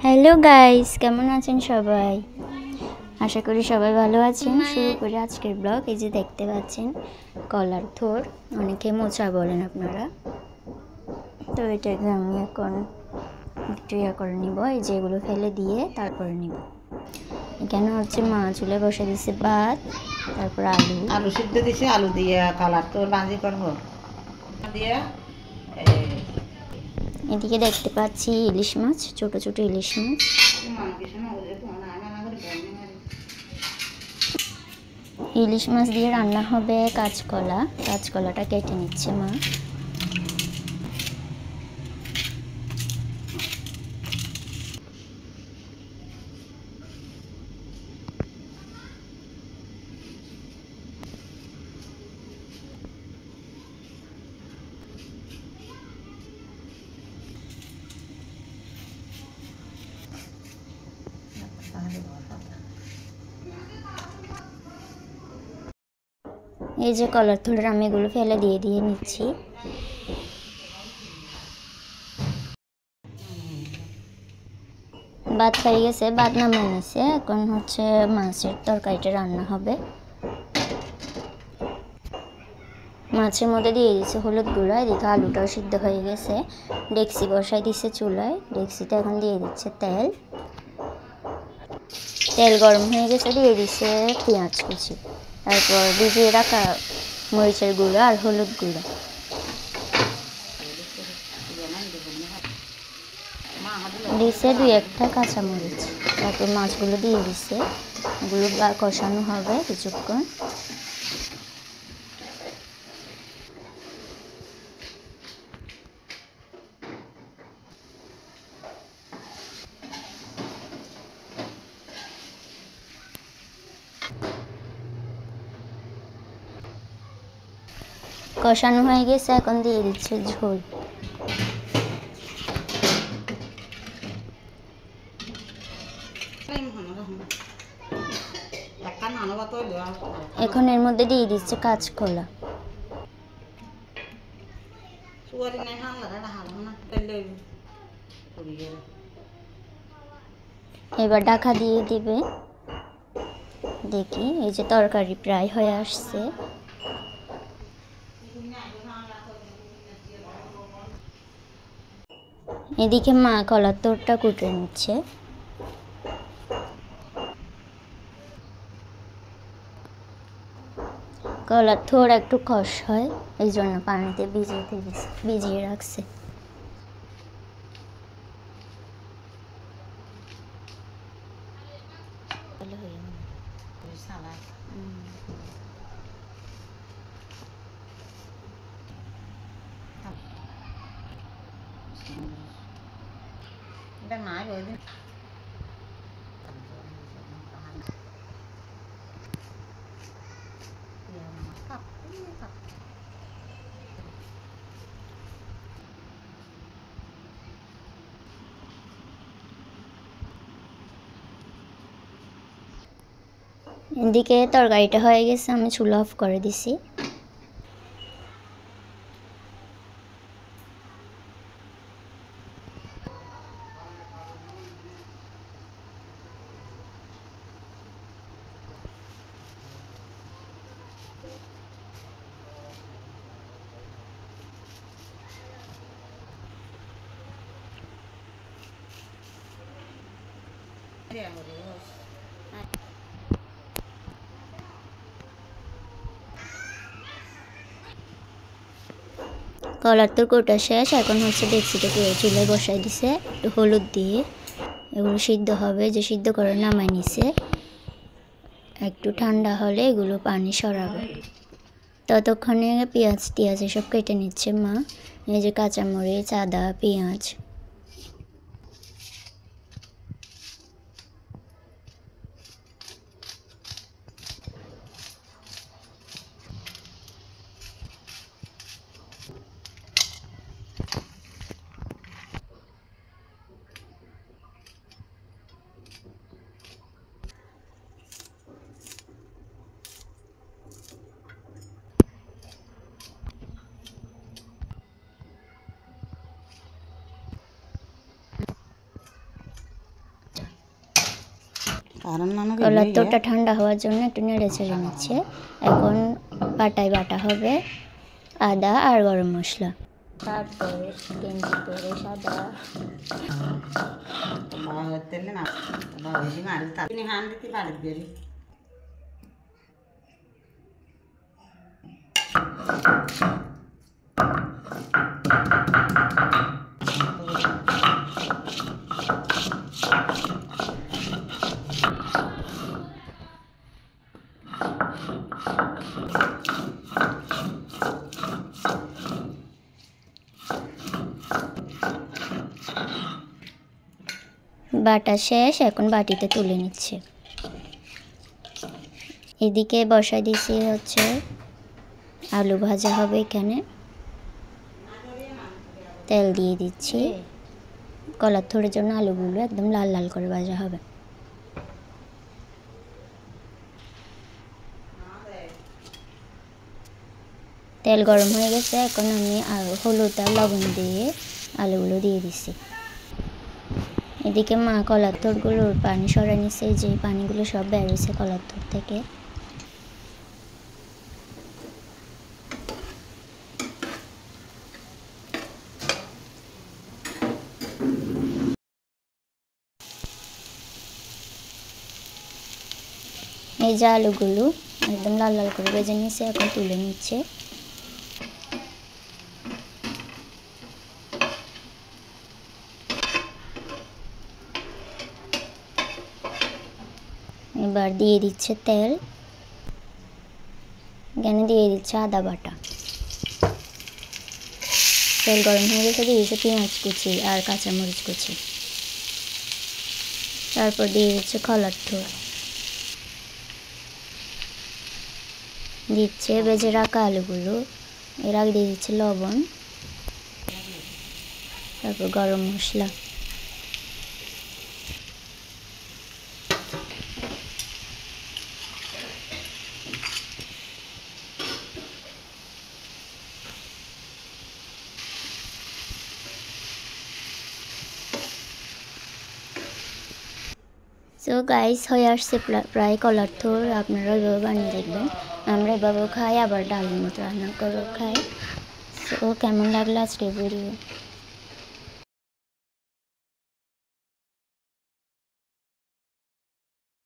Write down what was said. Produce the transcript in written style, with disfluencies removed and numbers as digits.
Hello guys, কেমন আছেন সবাই? আশা করি সবাই ভালো আছেন। শুরু করি আজকের ব্লগ। এই যে দেখতে পাচ্ছেন কলার থোর, অনেকে মোচা বলেন আপনারা। তো এটাকে আমি এখন একটু করে নিব, এই যে এগুলো ফেলে দিয়ে তারপরে নিব। এখানে হচ্ছে মা চুলে বসে দিছে ভাত, তারপর আলু সিদ্ধ দিছে, আলু দিয়ে কলার থোর ভাজি করবো দিয়ে। এদিকে দেখতে পাচ্ছি ইলিশ মাছ, ছোট ছোট ইলিশ মাছ। ইলিশ মাছ দিয়ে রান্না হবে কাঁচকলা। কাঁচকলাটা কেটে নিচ্ছে মা। এই যে কলার থোড়ের আমি এগুলো ফেলে দিয়ে নিচ্ছি। ভাত হয়ে গেছে, ভাত নামিয়ে নিছে। এখন হচ্ছে মাছের তরকারিটা রান্না হবে। মাছের মধ্যে দিয়ে দিচ্ছে হলুদ গুঁড়া। এদিকে আলুটাও সিদ্ধ হয়ে গেছে। ডেকচি বসাই দিচ্ছে চুলায়। ডেকচিটা এখন দিয়ে দিচ্ছে তেল। তেল গরম হয়ে গেছে, দিয়ে দিচ্ছে পেঁয়াজ কুচি, তারপর ভিজিয়ে রাখা মরিচের গুঁড়া আর হলুদ গুঁড়া দিছে, দুই একটা কাঁচামরিচ। তারপর মাছগুলো দিয়ে দিচ্ছে। এগুলো কষানো হবে কিছুক্ষণ। কষানো হয়ে গেছে, এখন দিয়ে দিচ্ছে ঝোল। এখন এর মধ্যে দিয়ে দিচ্ছে কাঁচকলা। এবার ঢাকা দিয়ে দিবে। দেখি, এই যে তরকারি প্রায় হয়ে আসছে। এদিকে মা কলার তোরটা কুটে নিচ্ছে। কলার থোর একটু কষ হয়, এই জন্য পানিতে ভিজিয়ে রাখছে। এদিকে তরকারিটা হয়ে গেছে, আমি চুলা অফ করে দিছি। কলার তোর কোটা শেষ। এখন হচ্ছে ডেকচিটাকে চুলায় বসাই দিছে, একটু হলুদ দিয়ে। এগুলো সিদ্ধ হবে, যে সিদ্ধ করে নামাই নিছে। একটু ঠান্ডা হলে এগুলো পানি সরাবে। ততক্ষণে পেঁয়াজ এসব কেটে নিচ্ছে মা। এই যে কাঁচামরিচ, আদা, পেঁয়াজ। কারণ নানু কলার তোরটা ঠান্ডা হওয়ার জন্য একটু নেড়ে চেড়ে নিচ্ছে। এখন পাটায় বাটা হবে আদা আর গরম মশলা, তারপরে গেঞ্জি পরে সাদা তেলে না বেশি মারি তিনি হান দিতে বাড়ি বেরি বাটা শেষ, এখন বাটিতে তুলে নিচ্ছে। এদিকে বসাই দিছি হচ্ছে আলু ভাজা হবে, এখানে তেল দিয়ে দিচ্ছি। কলার থোড়ের জন্য আলুগুলো একদম লাল লাল করে ভাজা হবে। তেল গরম হয়ে গেছে, এখন আমি হলুদ আর লবণ দিয়ে আলুগুলো দিয়ে দিচ্ছি। এদিকে মা কলার থোড়গুলোর পানি সরাই নিচ্ছে, যে পানিগুলো সব বের হয়েছে কলার থোড় থেকে। এই যে আলুগুলো একদম লাল লাল করে ভেজে নিচ্ছে, এখন তুলে নিচ্ছে। এবার দিয়ে দিচ্ছে তেল, এখানে দিয়ে দিচ্ছে আদা বাটা। তেল গরম হয়ে গেছে, দিয়ে দিচ্ছে পেঁয়াজ কুচি আর কাঁচামরিচ কুচি। তারপর দিয়ে দিচ্ছে কলার থোড়, দিচ্ছে ভেজে রাখা আলুগুলো, এর আগে দিয়ে দিচ্ছে লবণ, তারপর গরম মশলা। সো গাইস, হয়ে আসছে প্রায় কলার থোড়। আপনারা এভাবে বানিয়ে দেখবেন, আমরা এভাবেও খাই, আবার ডালের মতো রান্না করেও খাই। সো কেমন লাগলো আজকের ভিডিও?